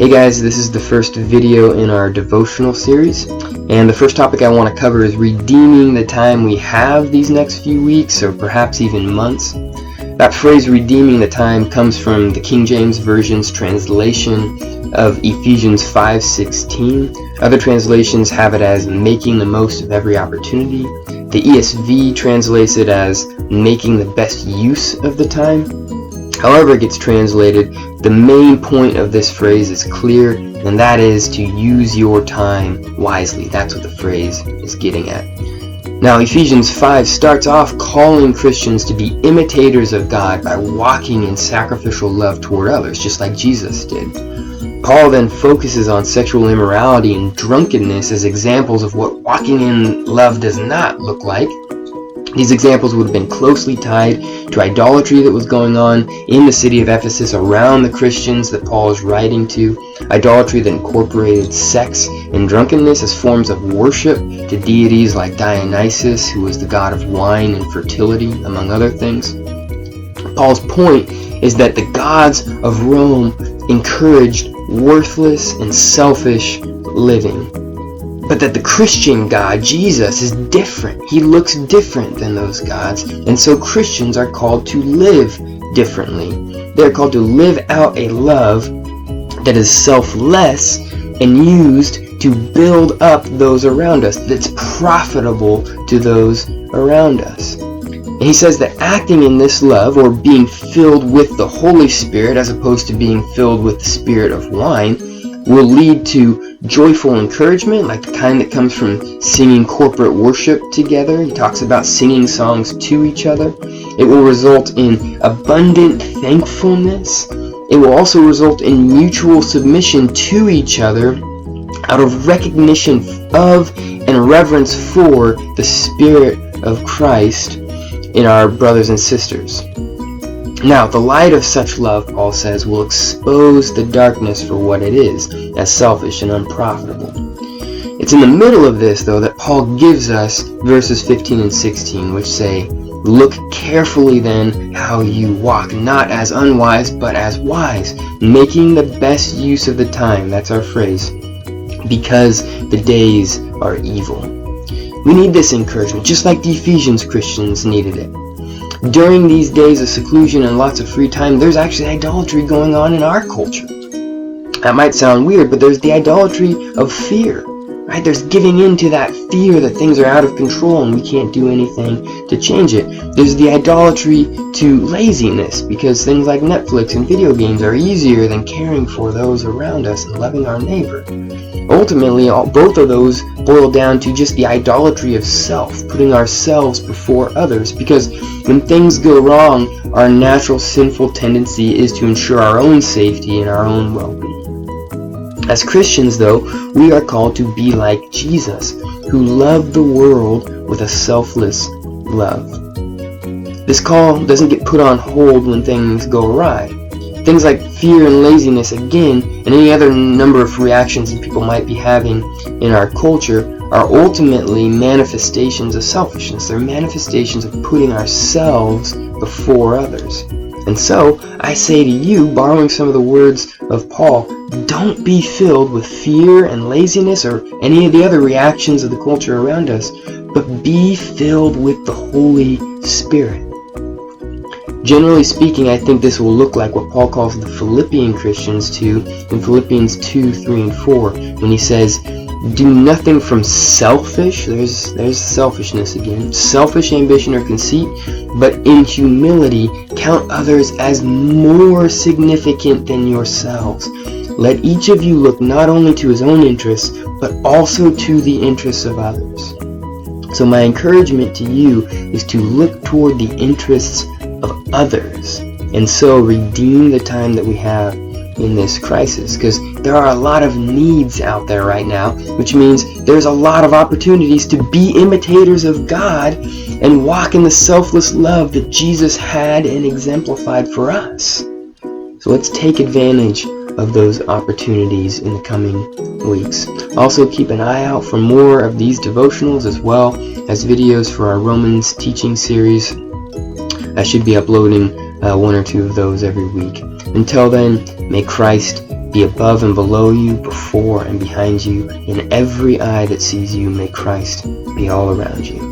Hey guys, this is the first video in our devotional series, and the first topic I want to cover is redeeming the time we have these next few weeks, or perhaps even months. That phrase, redeeming the time, comes from the King James Version's translation of Ephesians 5:16. Other translations have it as making the most of every opportunity. The ESV translates it as making the best use of the time. However it gets translated, the main point of this phrase is clear, and that is to use your time wisely. That's what the phrase is getting at. Now, Ephesians 5 starts off calling Christians to be imitators of God by walking in sacrificial love toward others, just like Jesus did. Paul then focuses on sexual immorality and drunkenness as examples of what walking in love does not look like. These examples would have been closely tied to idolatry that was going on in the city of Ephesus around the Christians that Paul is writing to, idolatry that incorporated sex and drunkenness as forms of worship to deities like Dionysus, who was the god of wine and fertility, among other things. Paul's point is that the gods of Rome encouraged worthless and selfish living. But that the Christian God, Jesus, is different. He looks different than those gods. And so Christians are called to live differently. They're called to live out a love that is selfless and used to build up those around us, that's profitable to those around us. And he says that acting in this love, or being filled with the Holy Spirit as opposed to being filled with the spirit of wine, will lead to joyful encouragement, like the kind that comes from singing corporate worship together. He talks about singing songs to each other. It will result in abundant thankfulness. It will also result in mutual submission to each other out of recognition of and reverence for the Spirit of Christ in our brothers and sisters. Now, the light of such love, Paul says, will expose the darkness for what it is, as selfish and unprofitable. It's in the middle of this, though, that Paul gives us verses 15 and 16, which say, "Look carefully then how you walk, not as unwise, but as wise, making the best use of the time." That's our phrase. "Because the days are evil." We need this encouragement, just like the Ephesians Christians needed it. During these days of seclusion and lots of free time, there's actually idolatry going on in our culture. That might sound weird, but there's the idolatry of fear, right? There's giving in to that fear that things are out of control and we can't do anything to change it. There's the idolatry to laziness, because things like Netflix and video games are easier than caring for those around us and loving our neighbor. Ultimately, both of those boil down to just the idolatry of self, putting ourselves before others, because when things go wrong, our natural sinful tendency is to ensure our own safety and our own well-being. As Christians, though, we are called to be like Jesus, who loved the world with a selfless love. This call doesn't get put on hold when things go awry. Things like fear and laziness, again, and any other number of reactions that people might be having in our culture, are ultimately manifestations of selfishness. They're manifestations of putting ourselves before others. And so, I say to you, borrowing some of the words of Paul, don't be filled with fear and laziness or any of the other reactions of the culture around us, but be filled with the Holy Spirit. Generally speaking, I think this will look like what Paul calls the Philippian Christians to in Philippians 2, 3, and 4, when he says, "Do nothing from selfish," there's selfishness again, "selfish ambition or conceit, but in humility count others as more significant than yourselves. Let each of you look not only to his own interests, but also to the interests of others." So my encouragement to you is to look toward the interests of others, and so redeem the time that we have in this crisis, because there are a lot of needs out there right now, which means there's a lot of opportunities to be imitators of God and walk in the selfless love that Jesus had and exemplified for us. So let's take advantage of those opportunities in the coming weeks. Also, keep an eye out for more of these devotionals, as well as videos for our Romans teaching series. I should be uploading one or two of those every week. Until then, may Christ be above and below you, before and behind you, in every eye that sees you. May Christ be all around you.